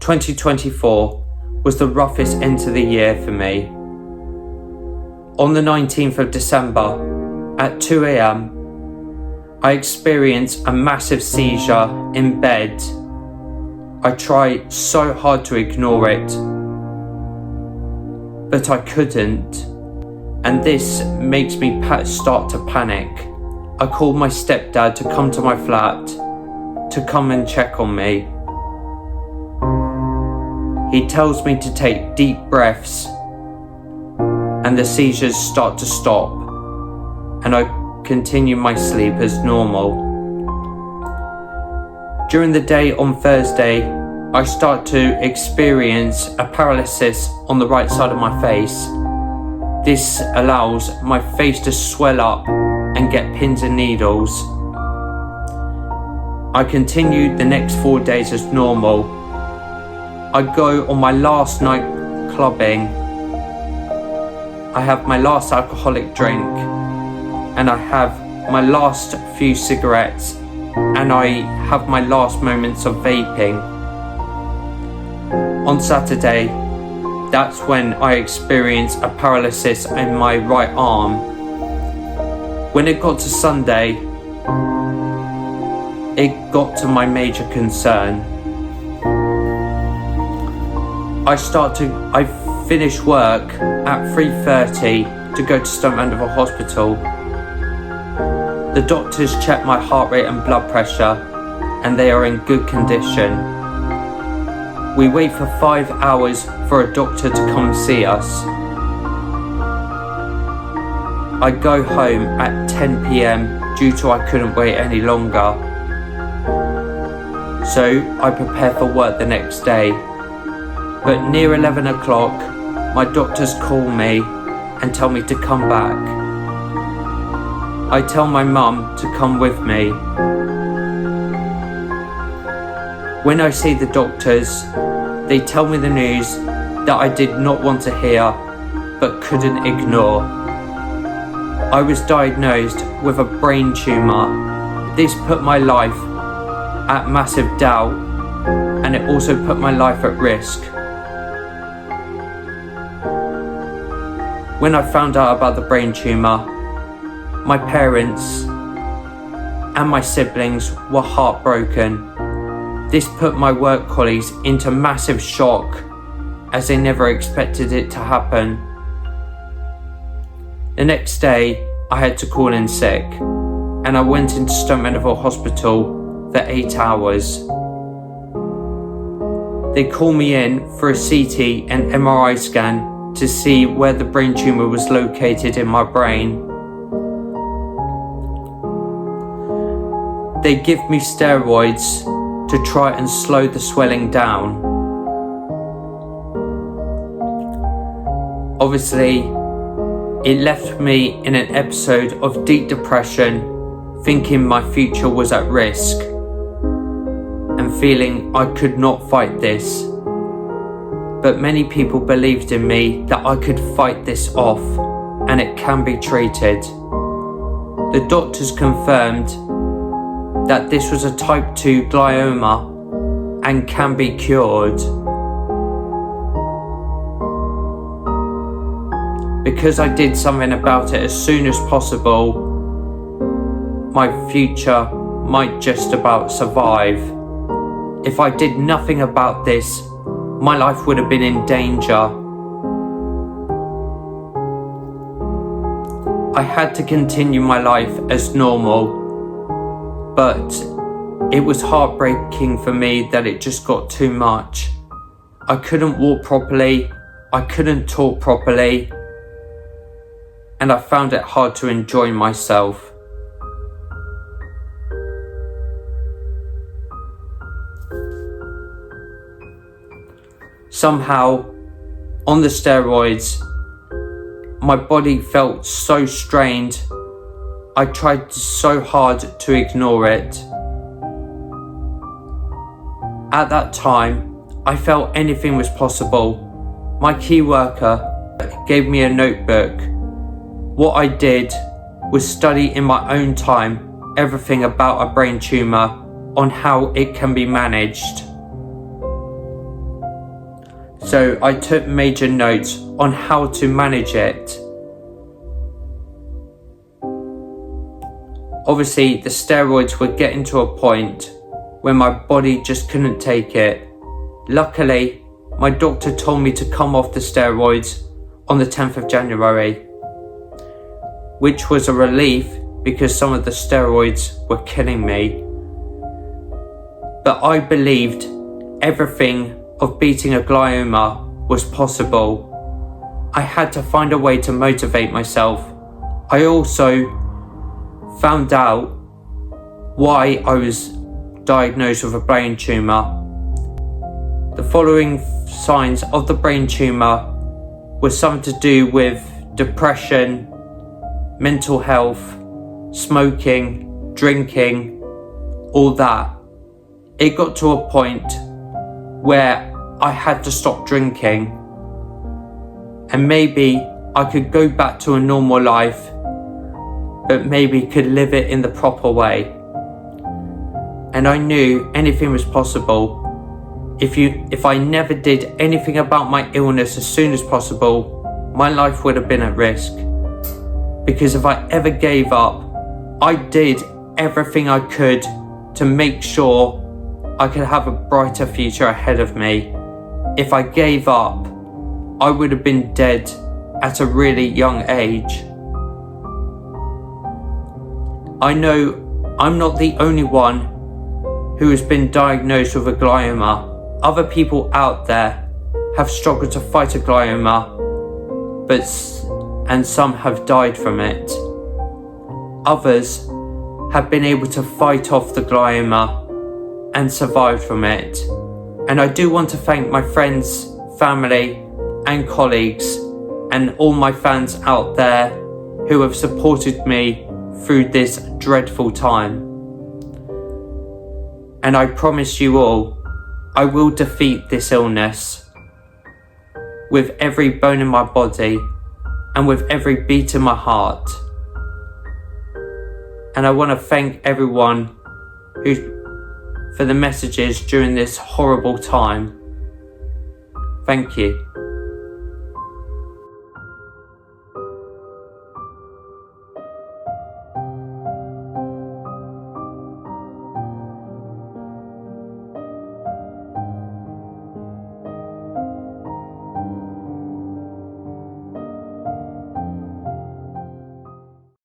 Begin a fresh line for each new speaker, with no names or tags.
2024 was the roughest end to the year for me. On the 19th of December, at 2 a.m, I experienced a massive seizure in bed. I tried so hard to ignore it, but I couldn't, and this makes me start to panic. I called my stepdad to come to my flat to come and check on me. He tells me to take deep breaths and the seizures start to stop, and I continue my sleep as normal. During the day on Thursday, I start to experience a paralysis on the right side of my face. This allows my face to swell up and get pins and needles. I continue the next 4 days as normal. I go on my last night clubbing. I have my last alcoholic drink, and I have my last few cigarettes, and I have my last moments of vaping. On Saturday, that's when I experienced a paralysis in my right arm. When it got to Sunday, it got to my major concern. I finish work at 3:30 to go to Stoke Mandeville Hospital. The doctors check my heart rate and blood pressure, and they are in good condition. We wait for 5 hours for a doctor to come see us. I go home at 10 p.m. due to I couldn't wait any longer. So I prepare for work the next day. But near 11 o'clock, my doctors call me and tell me to come back. I tell my mum to come with me. When I see the doctors, they tell me the news that I did not want to hear but couldn't ignore. I was diagnosed with a brain tumour. This put my life at massive doubt, and it also put my life at risk. When I found out about the brain tumour, my parents and my siblings were heartbroken. This put my work colleagues into massive shock, as they never expected it to happen. The next day, I had to call in sick, and I went into Stoke Mandeville Hospital for 8 hours. They called me in for a CT and MRI scan to see where the brain tumour was located in my brain. They give me steroids to try and slow the swelling down. Obviously, it left me in an episode of deep depression, thinking my future was at risk, and feeling I could not fight this. But many people believed in me that I could fight this off, and it can be treated. The doctors confirmed that this was a type 2 glioma and can be cured. Because I did something about it as soon as possible, my future might just about survive. If I did nothing about this, my life would have been in danger. I had to continue my life as normal, but it was heartbreaking for me that it just got too much. I couldn't walk properly, I couldn't talk properly, and I found it hard to enjoy myself. Somehow, on the steroids, my body felt so strained. I tried so hard to ignore it. At that time, I felt anything was possible. My key worker gave me a notebook. What I did was study in my own time everything about a brain tumour, on how it can be managed. So I took major notes on how to manage it. Obviously, the steroids were getting to a point where my body just couldn't take it. Luckily, my doctor told me to come off the steroids on the 10th of January, which was a relief because some of the steroids were killing me. But I believed everything of beating a glioma was possible. I had to find a way to motivate myself. I also found out why I was diagnosed with a brain tumour. The following signs of the brain tumour was something to do with depression, mental health, smoking, drinking, all that. It got to a point where I had to stop drinking, and maybe I could go back to a normal life, but maybe could live it in the proper way. And I knew anything was possible. If I never did anything about my illness as soon as possible, my life would have been at risk. Because if I ever gave up, I did everything I could to make sure I could have a brighter future ahead of me. If I gave up, I would have been dead at a really young age. I know I'm not the only one who has been diagnosed with a glioma. Other people out there have struggled to fight a glioma, and some have died from it. Others have been able to fight off the glioma and survive from it. And I do want to thank my friends, family and colleagues and all my fans out there who have supported me through this dreadful time. And I promise you all, I will defeat this illness with every bone in my body and with every beat in my heart. And I want to thank everyone for the messages during this horrible time. Thank you.